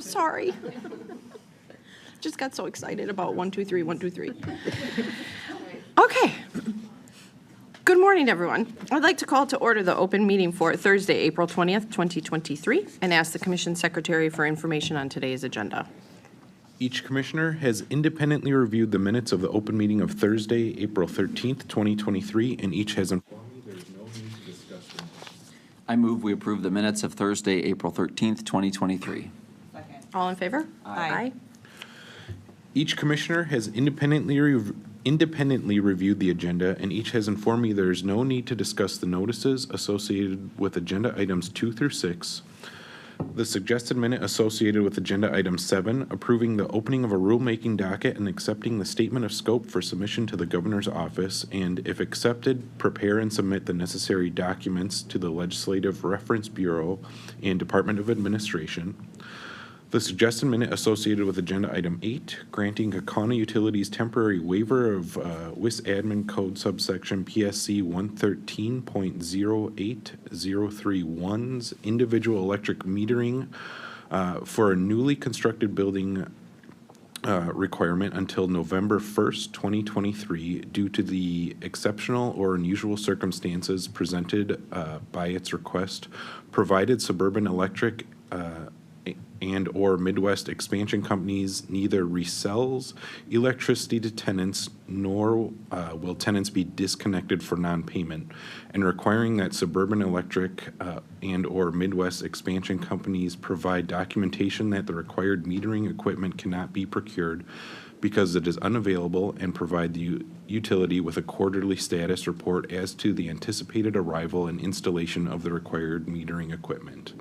Sorry. Just got so excited about 1, 2, 3, 1, 2, 3. Okay. Good morning, everyone. I'd like to call to order the open meeting for Thursday, April 20th, 2023, and ask the Commission Secretary for information on today's agenda. Each commissioner has independently reviewed the minutes of the open meeting of Thursday, April 13th, 2023, and each has informed me there is no need to discuss them. I move we approve the minutes of Thursday, April 13th, 2023. Second. All in favor? Aye. Each commissioner has independently reviewed the agenda, and each has informed me there is no need to discuss the notices associated with agenda items 2 through 6, the suggested minute associated with agenda item 7, approving the opening of a rulemaking docket and accepting the statement of scope for submission to the governor's office, and if accepted, prepare and submit the necessary documents to the Legislative Reference Bureau and Department of Administration. The suggested minute associated with agenda item 8, granting Kaukauna Utilities temporary waiver of WIS admin code subsection PSC 113.08031's individual electric metering for a newly constructed building requirement until November 1st, 2023, due to the exceptional or unusual circumstances presented by its request, provided Suburban Electric and or Midwest expansion companies neither resells electricity to tenants nor will tenants be disconnected for non-payment, and requiring that Suburban Electric and or Midwest expansion companies provide documentation that the required metering equipment cannot be procured because it is unavailable, and provide the utility with a quarterly status report as to the anticipated arrival and installation of the required metering equipment.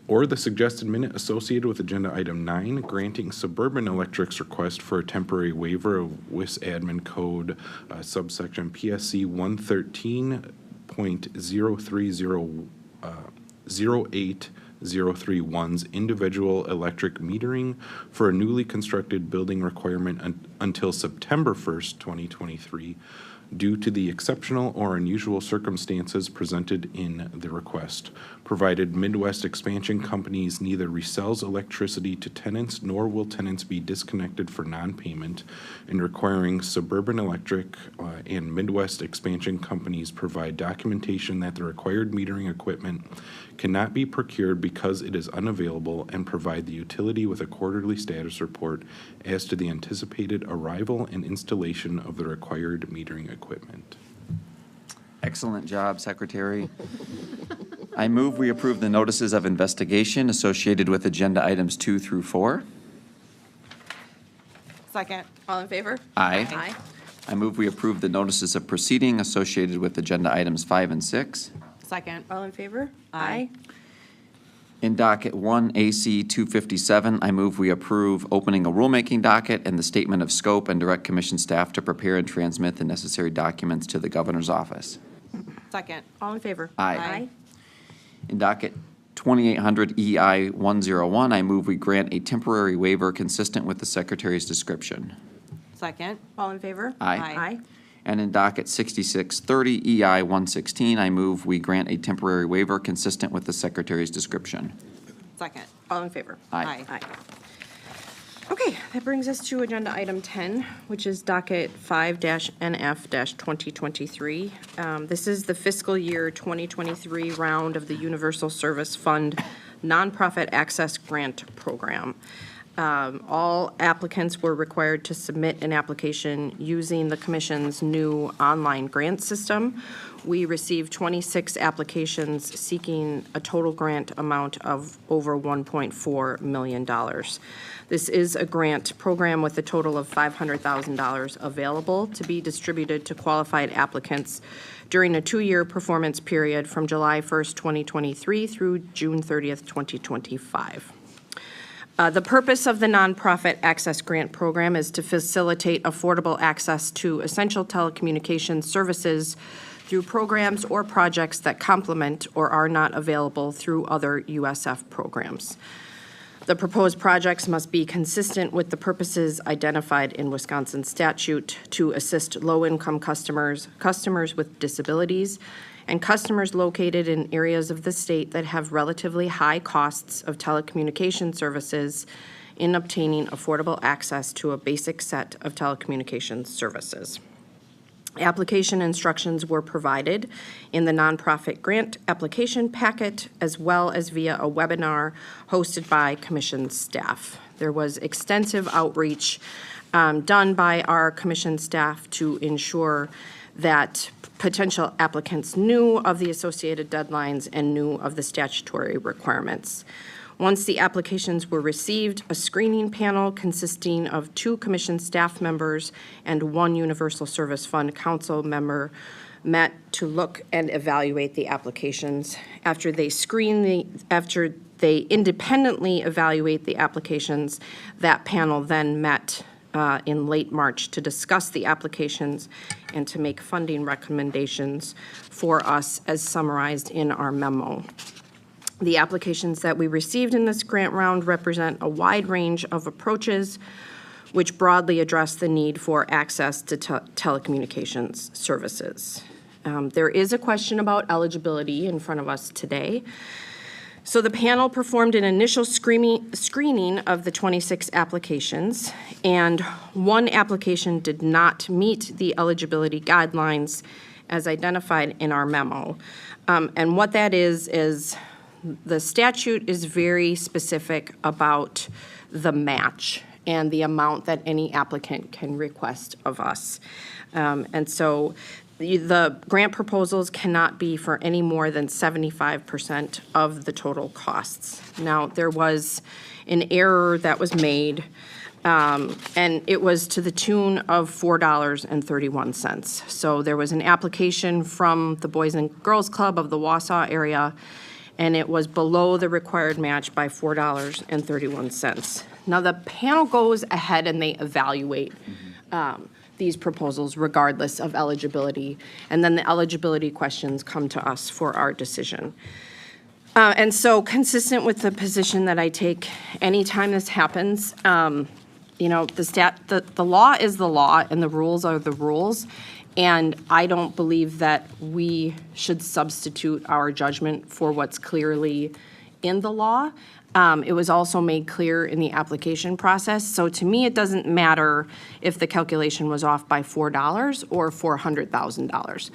Or the suggested minute associated with agenda item 9, granting Suburban Electric's request for a temporary waiver of WIS admin code subsection PSC 113.03008.03031's individual electric metering for a newly constructed building requirement until September 1st, 2023, due to the exceptional or unusual circumstances presented in the request, provided Midwest expansion companies neither resells electricity to tenants nor will tenants be disconnected for non-payment, and requiring Suburban Electric and Midwest expansion companies provide documentation that the required metering equipment cannot be procured because it is unavailable, and provide the utility with a quarterly status report as to the anticipated arrival and installation of the required metering equipment. Excellent job, Secretary. I move we approve the notices of investigation associated with agenda items 2 through 4. Second. All in favor? Aye. Aye. I move we approve the notices of proceeding associated with agenda items 5 and 6. Second. All in favor? Aye. In docket 1 AC 257, I move we approve opening a rulemaking docket and the statement of scope, and direct commission staff to prepare and transmit the necessary documents to the governor's office. Second. All in favor? Aye. In docket 2800 EI 101, I move we grant a temporary waiver consistent with the secretary's description. Second. All in favor? Aye. Aye. And in docket 6630 EI 116, I move we grant a temporary waiver consistent with the secretary's description. Second. All in favor? Aye. Aye. Okay, that brings us to agenda item 10, which is docket 5-NF-2023. This is the fiscal year 2023 round of the Universal Service Fund Nonprofit Access Grant Program. All applicants were required to submit an application using the Commission's new online grant system. We received 26 applications seeking a total grant amount of over $1.4 million. This is a grant program with a total of $500,000 available to be distributed to qualified applicants during a 2-year performance period from July 1st, 2023 through June 30th, 2025. The purpose of the Nonprofit Access Grant Program is to facilitate affordable access to essential telecommunications services through programs or projects that complement or are not available through other USF programs. The proposed projects must be consistent with the purposes identified in Wisconsin statute to assist low-income customers, customers with disabilities, and customers located in areas of the state that have relatively high costs of telecommunication services in obtaining affordable access to a basic set of telecommunications services. Application instructions were provided in the nonprofit grant application packet, as well as via a webinar hosted by commission staff. There was extensive outreach done by our commission staff to ensure that potential applicants knew of the associated deadlines and knew of the statutory requirements. Once the applications were received, a screening panel consisting of 2 commission staff members and 1 Universal Service Fund council member met to look and evaluate the applications. After they independently evaluate the applications, that panel then met in late March to discuss the applications and to make funding recommendations for us as summarized in our memo. The applications that we received in this grant round represent a wide range of approaches which broadly address the need for access to telecommunications services. There is a question about eligibility in front of us today. So the panel performed an initial screening of the 26 applications, and 1 application did not meet the eligibility guidelines as identified in our memo. And what that is the statute is very specific about the match and the amount that any applicant can request of us. And so the grant proposals cannot be for any more than 75% of the total costs. Now, there was an error that was made, and it was to the tune of $4.31. So there was an application from the Boys and Girls Club of the Wausau area, and it was below the required match by $4.31. Now, the panel goes ahead and they evaluate these proposals regardless of eligibility, and then the eligibility questions come to us for our decision. And so, consistent with the position that I take anytime this happens, you know, the law is the law and the rules are the rules. And I don't believe that we should substitute our judgment for what's clearly in the law. It was also made clear in the application process. So to me, it doesn't matter if the calculation was off by $4 or $400,000,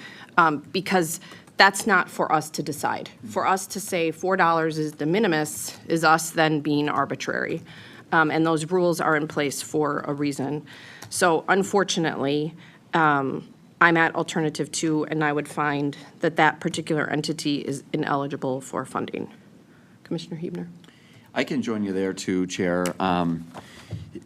because that's not for us to decide. For us to say $4 is de minimis is us then being arbitrary. And those rules are in place for a reason. So unfortunately, I'm at alternative 2, and I would find that that particular entity is ineligible for funding. Commissioner Huebner? I can join you there too, Chair.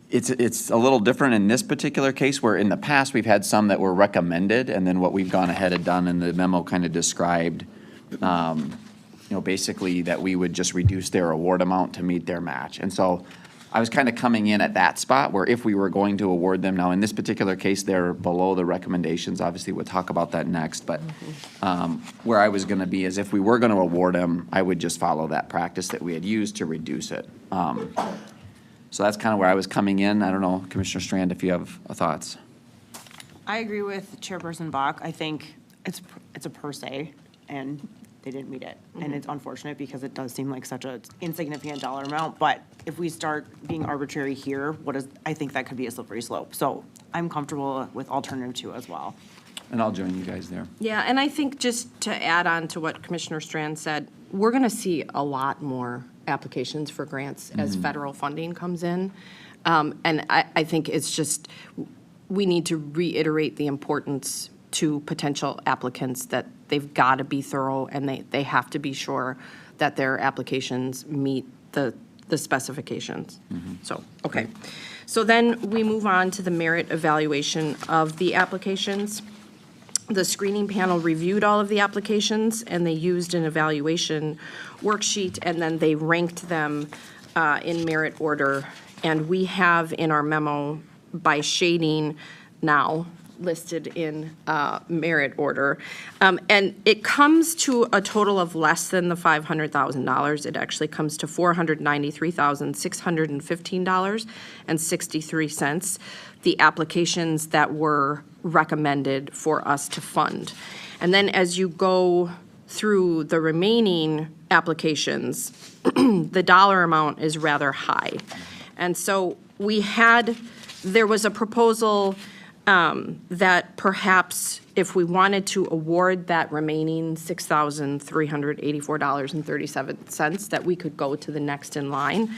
It's a little different in this particular case, where in the past we've had some that were recommended, and then what we've gone ahead and done in the memo kind of described, you know, basically that we would just reduce their award amount to meet their match. And so I was kind of coming in at that spot where if we were going to award them, now in this particular case, they're below the recommendations. Obviously, we'll talk about that next. But where I was going to be is if we were going to award them, I would just follow that practice that we had used to reduce it. So that's kind of where I was coming in. I don't know, Commissioner Strand, if you have thoughts. I agree with Chairperson Bach. I think it's a per se, and they didn't meet it. And it's unfortunate because it does seem like such an insignificant dollar amount. But if we start being arbitrary here, I think that could be a slippery slope. So I'm comfortable with alternative 2 as well. And I'll join you guys there. Yeah, and I think just to add on to what Commissioner Strand said, we're going to see a lot more applications for grants as federal funding comes in. And I think it's just, we need to reiterate the importance to potential applicants that they've got to be thorough and they have to be sure that their applications meet the specifications. So, okay. So then we move on to the merit evaluation of the applications. The screening panel reviewed all of the applications and they used an evaluation worksheet, and then they ranked them in merit order. And we have in our memo by shading now listed in merit order. And it comes to a total of less than the $500,000. It actually comes to $493,615.63, the applications that were recommended for us to fund. And then as you go through the remaining applications, the dollar amount is rather high. And so there was a proposal that perhaps if we wanted to award that remaining $6,384.37, that we could go to the next in line.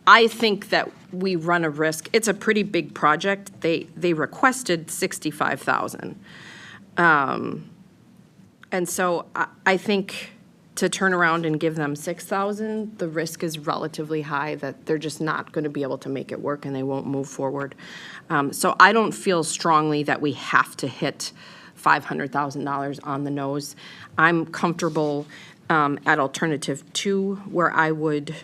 I think that we run a risk. It's a pretty big project. They requested $65,000. And so I think to turn around and give them $6,000, the risk is relatively high that they're just not going to be able to make it work and they won't move forward. So I don't feel strongly that we have to hit $500,000 on the nose. I'm comfortable at alternative 2, where I would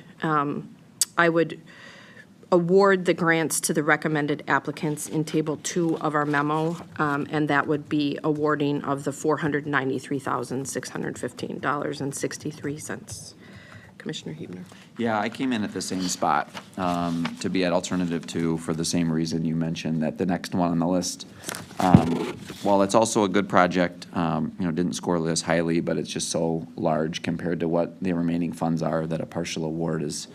award the grants to the recommended applicants in Table 2 of our memo, and that would be awarding of the $493,615.63. Commissioner Huebner. Yeah, I came in at the same spot, to be at alternative 2 for the same reason you mentioned, that the next one on the list, while it's also a good project, didn't score this highly, but it's just so large compared to what the remaining funds are that a partial award is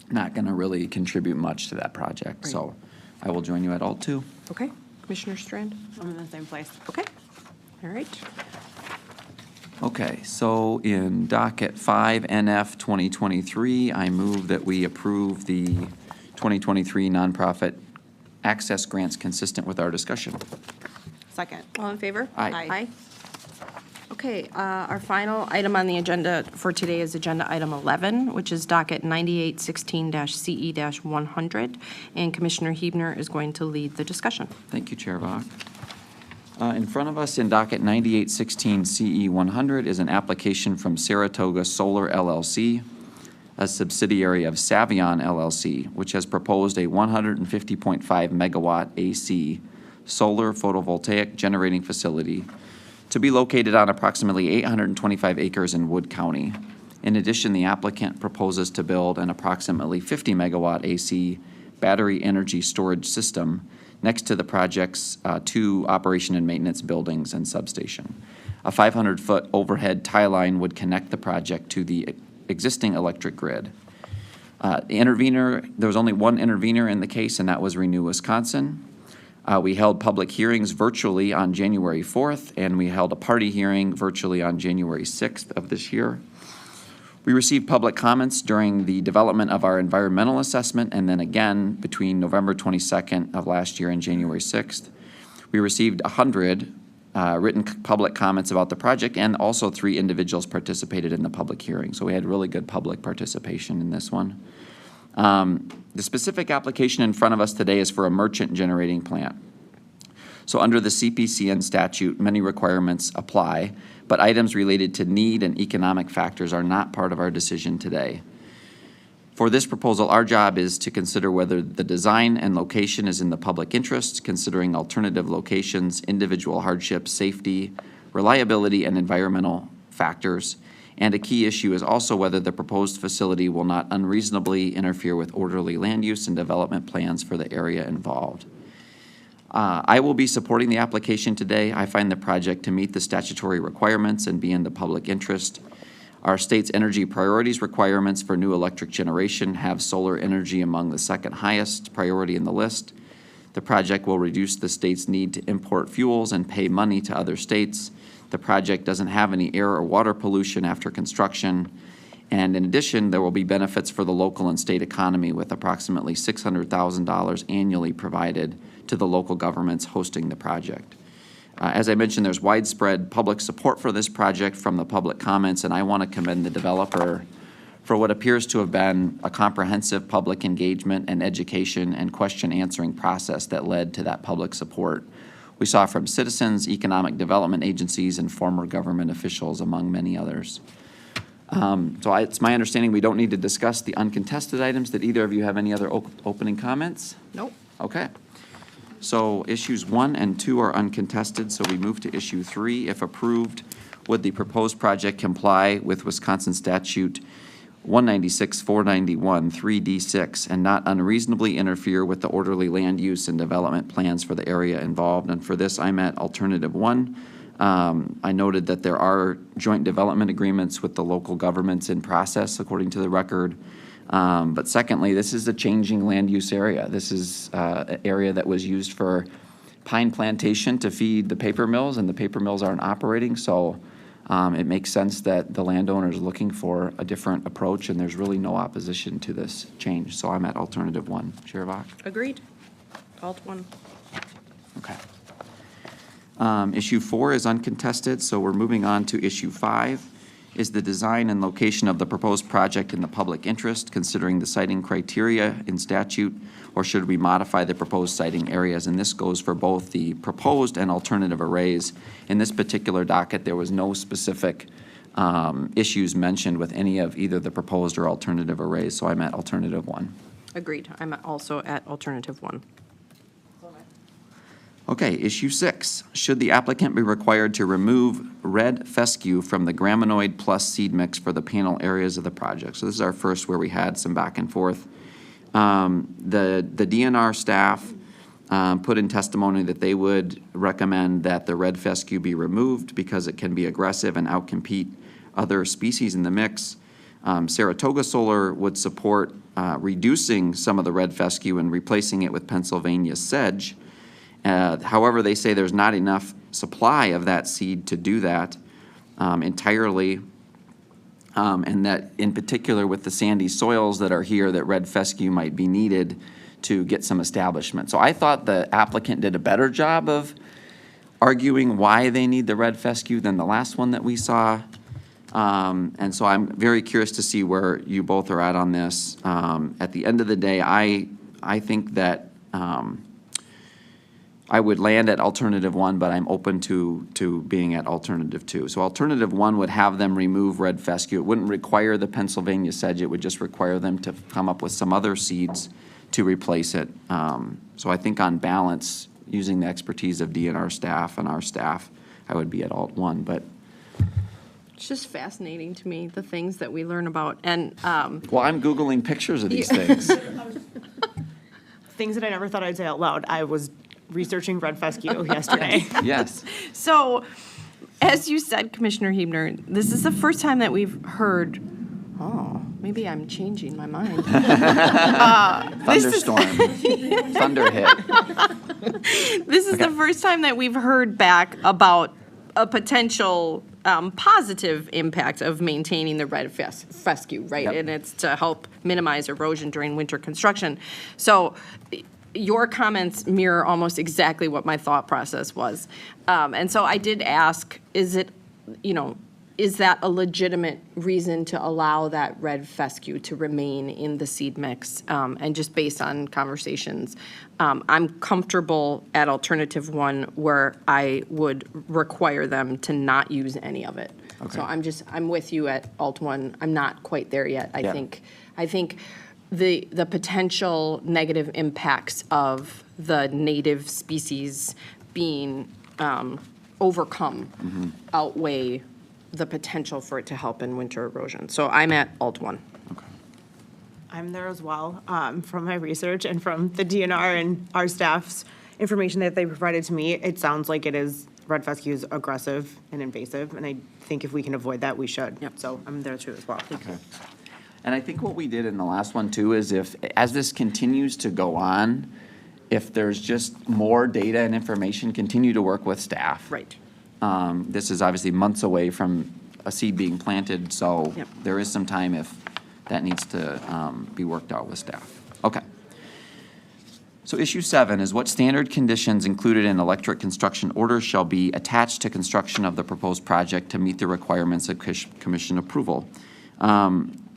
not going to really contribute much to that project. Right. So I will join you at alt 2. Okay. Commissioner Strand. I'm in the same place. Okay. All right. Okay, so in docket 5 NF 2023, I move that we approve the 2023 nonprofit access grants consistent with our discussion. Second. All in favor? Aye. Aye. Okay, our final item on the agenda for today is agenda item 11, which is docket 9816-CE-100, and Commissioner Huebner is going to lead the discussion. Thank you, Chair Bach. In front of us in docket 9816 CE 100 is an application from Saratoga Solar LLC, a subsidiary of Savion LLC, which has proposed a 150.5 megawatt AC solar photovoltaic generating facility to be located on approximately 825 acres in Wood County. In addition, the applicant proposes to build an approximately 50 megawatt AC battery energy storage system next to the project's 2 operation and maintenance buildings and substation. A 500-foot overhead tie line would connect the project to the existing electric grid. There was only one intervener in the case, and that was Renew Wisconsin. We held public hearings virtually on January 4th, and we held a party hearing virtually on January 6th of this year. We received public comments during the development of our environmental assessment, and then again between November 22nd of last year and January 6th. We received 100 written public comments about the project, and also 3 individuals participated in the public hearing. So we had really good public participation in this one. The specific application in front of us today is for a merchant generating plant. So under the CPCN statute, many requirements apply, but items related to need and economic factors are not part of our decision today. For this proposal, our job is to consider whether the design and location is in the public interest, considering alternative locations, individual hardships, safety, reliability, and environmental factors. And a key issue is also whether the proposed facility will not unreasonably interfere with orderly land use and development plans for the area involved. I will be supporting the application today. I find the project to meet the statutory requirements and be in the public interest. Our state's energy priorities requirements for new electric generation have solar energy among the second highest priority in the list. The project will reduce the state's need to import fuels and pay money to other states. The project doesn't have any air or water pollution after construction. And in addition, there will be benefits for the local and state economy with approximately $600,000 annually provided to the local governments hosting the project. As I mentioned, there's widespread public support for this project from the public comments, and I want to commend the developer for what appears to have been a comprehensive public engagement and education and question answering process that led to that public support we saw from citizens, economic development agencies, and former government officials, among many others. It's my understanding we don't need to discuss the uncontested items. Did either of you have any other opening comments? Nope. Okay. So issues 1 and 2 are uncontested, so we move to issue 3. If approved, would the proposed project comply with Wisconsin statute 196-491, 3D6, and not unreasonably interfere with the orderly land use and development plans for the area involved? And for this, I'm at alternative 1. I noted that there are joint development agreements with the local governments in process, according to the record. But secondly, this is a changing land use area. This is an area that was used for pine plantation to feed the paper mills, and the paper mills aren't operating, so it makes sense that the landowner is looking for a different approach, and there's really no opposition to this change. So I'm at alternative 1. Chair Bach? Agreed. Alt 1. Okay. Issue 4 is uncontested, so we're moving on to issue 5. Is the design and location of the proposed project in the public interest, considering the siting criteria in statute, or should we modify the proposed siting areas? And this goes for both the proposed and alternative arrays. In this particular docket, there was no specific issues mentioned with any of either the proposed or alternative arrays, so I'm at alternative 1. Agreed. I'm also at alternative 1. Okay, issue 6. Should the applicant be required to remove red fescue from the Graminoid plus seed mix for the panel areas of the project? So this is our first where we had some back and forth. The DNR staff put in testimony that they would recommend that the red fescue be removed because it can be aggressive and outcompete other species in the mix. Saratoga Solar would support reducing some of the red fescue and replacing it with Pennsylvania sedge. However, they say there's not enough supply of that seed to do that entirely, and that in particular with the sandy soils that are here, that red fescue might be needed to get some establishment. So I thought the applicant did a better job of arguing why they need the red fescue than the last one that we saw. And so I'm very curious to see where you both are at on this. At the end of the day, I think that I would land at alternative 1, but I'm open to being at alternative 2. So alternative 1 would have them remove red fescue. It wouldn't require the Pennsylvania sedge. It would just require them to come up with some other seeds to replace it. So I think on balance, using the expertise of DNR staff and our staff, I would be at alt 1. But It's just fascinating to me, the things that we learn about. And well, I'm Googling pictures of these things. Things that I never thought I'd say out loud. I was researching red fescue yesterday. Yes. so, as you said, Commissioner Hebner, this is the first time that we've heard, oh, maybe I'm changing my mind. Thunderstorm. Thunder hit. This is the first time that we've heard back about a potential positive impact of maintaining the red fescue, right? Yep. And it's to help minimize erosion during winter construction. So your comments mirror almost exactly what my thought process was. And so I did ask, is that a legitimate reason to allow that red fescue to remain in the seed mix? And just based on conversations, I'm comfortable at alternative 1 where I would require them to not use any of it. Okay. So I'm with you at alt 1. I'm not quite there yet. I Yeah. think the potential negative impacts of the native species being overcome outweigh the potential for it to help in winter erosion. So I'm at alt 1. Okay. I'm there as well, from my research and from the DNR and our staff's information that they provided to me. It sounds like red fescue is aggressive and invasive, and I think if we can avoid that, we should. Yep. So I'm there too as well. Okay. And I think what we did in the last one too is as this continues to go on, if there's just more data and information, continue to work with staff. Right. This is obviously months away from a seed being planted, so Yep. there is some time if that needs to be worked out with staff. Okay. So issue 7 is what standard conditions included in electric construction orders shall be attached to construction of the proposed project to meet the requirements of commission approval.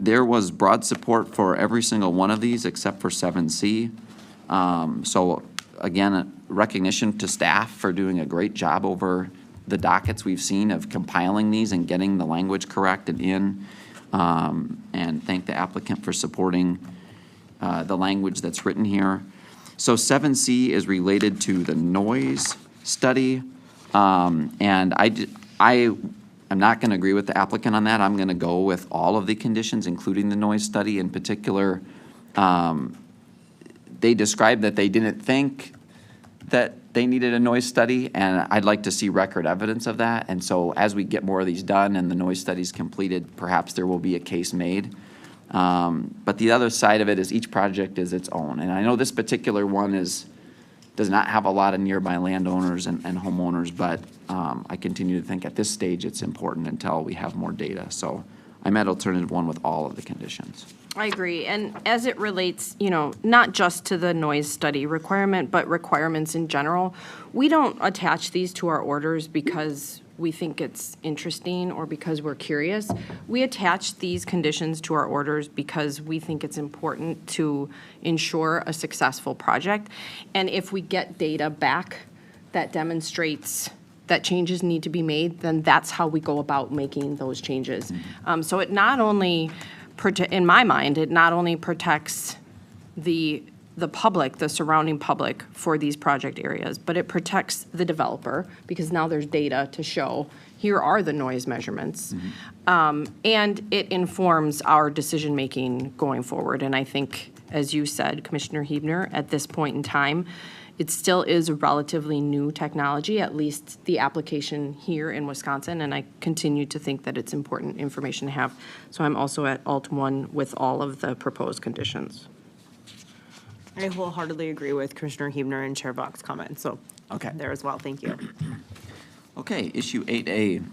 There was broad support for every single one of these except for 7C. So again, recognition to staff for doing a great job over the dockets we've seen of compiling these and getting the language correct and in. And thank the applicant for supporting the language that's written here. So 7C is related to the noise study. And I'm not going to agree with the applicant on that. I'm going to go with all of the conditions, including the noise study. In particular, they described that they didn't think that they needed a noise study, and I'd like to see record evidence of that. And so as we get more of these done and the noise studies completed, perhaps there will be a case made. But the other side of it is each project is its own. And I know this particular one does not have a lot of nearby landowners and homeowners, but I continue to think at this stage it's important until we have more data. So I'm at alternative 1 with all of the conditions. I agree, and as it relates, not just to the noise study requirement, but requirements in general, we don't attach these to our orders because we think it's interesting or because we're curious. We attach these conditions to our orders because we think it's important to ensure a successful project. And if we get data back that demonstrates that changes need to be made, then that's how we go about making those changes. So it not only, in my mind, it not only protects the public, the surrounding public for these project areas, but it protects the developer because now there's data to show here are the noise measurements. And it informs our decision-making going forward. And I think, as you said, Commissioner Huebner, at this point in time, it still is a relatively new technology, at least the application here in Wisconsin, and I continue to think that it's important information to have. So I'm also at Alt 1 with all of the proposed conditions. I wholeheartedly agree with Commissioner Huebner and Chair Bach's comments, so Okay. there as well, thank you. Okay, issue 8A.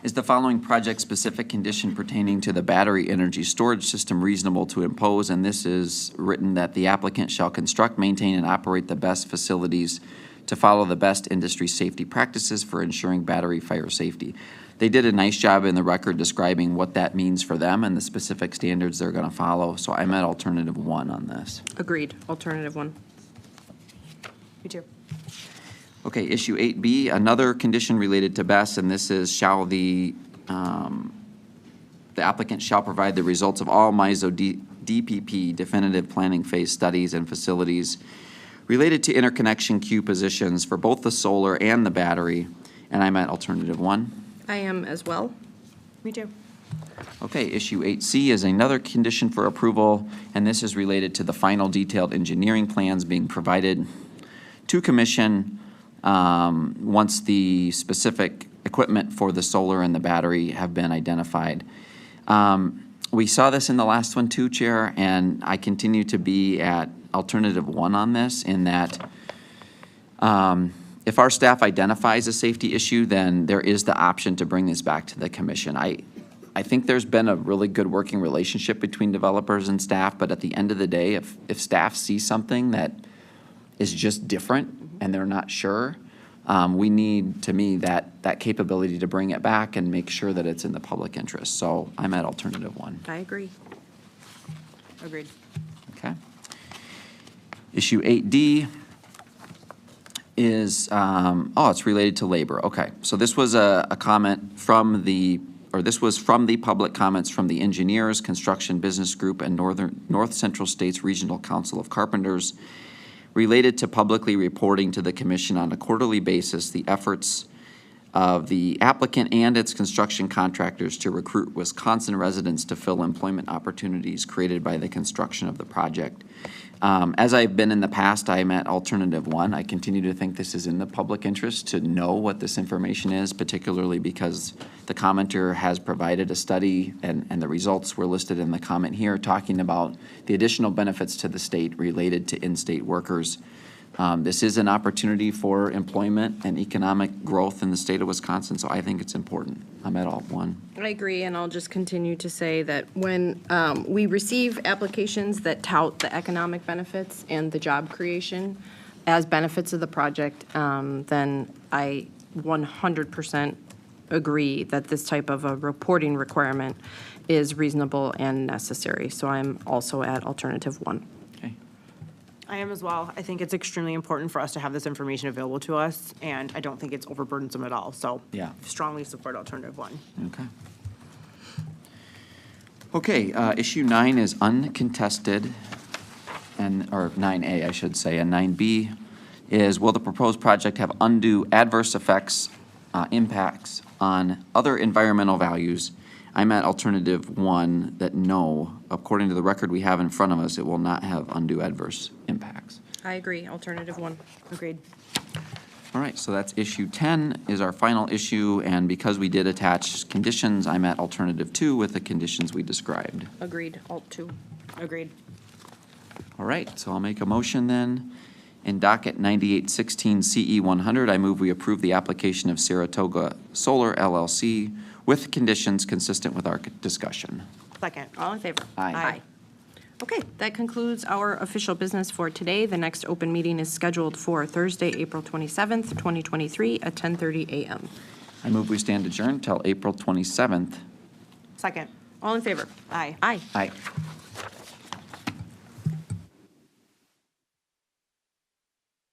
Is the following project-specific condition pertaining to the battery energy storage system reasonable to impose? And this is written that the applicant shall construct, maintain, and operate the best facilities to follow the best industry safety practices for ensuring battery fire safety. They did a nice job in the record describing what that means for them and the specific standards they're going to follow. So I'm at alternative 1 on this. Agreed. Alternative 1. Me too. Okay, issue 8B, another condition related to BESS, and this is shall the applicant shall provide the results of all MISO DPP definitive planning phase studies and facilities related to interconnection queue positions for both the solar and the battery, and I'm at alternative 1. I am as well. Me too. Okay, issue 8C is another condition for approval, and this is related to the final detailed engineering plans being provided to commission once the specific equipment for the solar and the battery have been identified. We saw this in the last one too, Chair, and I continue to be at alternative 1 on this in that if our staff identifies a safety issue, then there is the option to bring this back to the commission. I think there's been a really good working relationship between developers and staff, but at the end of the day, if staff sees something that is just different and they're not sure, we need, to me, that capability to bring it back and make sure that it's in the public interest. So I'm at alternative 1. I agree. Agreed. Okay. Issue 8D is, it's related to labor. Okay, so this was a comment from this was from the public comments from the Engineers, Construction Business Group, and North Central States Regional Council of Carpenters related to publicly reporting to the commission on a quarterly basis the efforts of the applicant and its construction contractors to recruit Wisconsin residents to fill employment opportunities created by the construction of the project. As I've been in the past, I'm at alternative 1. I continue to think this is in the public interest to know what this information is, particularly because the commenter has provided a study and the results were listed in the comment here talking about the additional benefits to the state related to in-state workers. This is an opportunity for employment and economic growth in the state of Wisconsin, so I think it's important. I'm at alt 1. I agree, and I'll just continue to say that when we receive applications that tout the economic benefits and the job creation as benefits of the project, then I 100% agree that this type of a reporting requirement is reasonable and necessary. So I'm also at alternative 1. Okay. I am as well. I think it's extremely important for us to have this information available to us, and I don't think it's overburdensome at all. So Yeah. strongly support alternative 1. Okay. Okay, issue 9 is uncontested. or 9A, I should say, and 9B is, will the proposed project have undue adverse effects, impacts on other environmental values? I'm at alternative 1, that no, according to the record we have in front of us, it will not have undue adverse impacts. I agree, alternative 1. Agreed. All right, so that's issue 10 is our final issue, and because we did attach conditions, I'm at alternative 2 with the conditions we described. Agreed, alt 2. Agreed. All right, so I'll make a motion then. In docket 9816 CE 100, I move we approve the application of Saratoga Solar LLC with conditions consistent with our discussion. Second. All in favor? Aye. Okay, that concludes our official business for today. The next open meeting is scheduled for Thursday, April 27th, 2023 at 10:30 a.m. I move we stand adjourned till April 27th. Second. All in favor? Aye. Aye. Aye.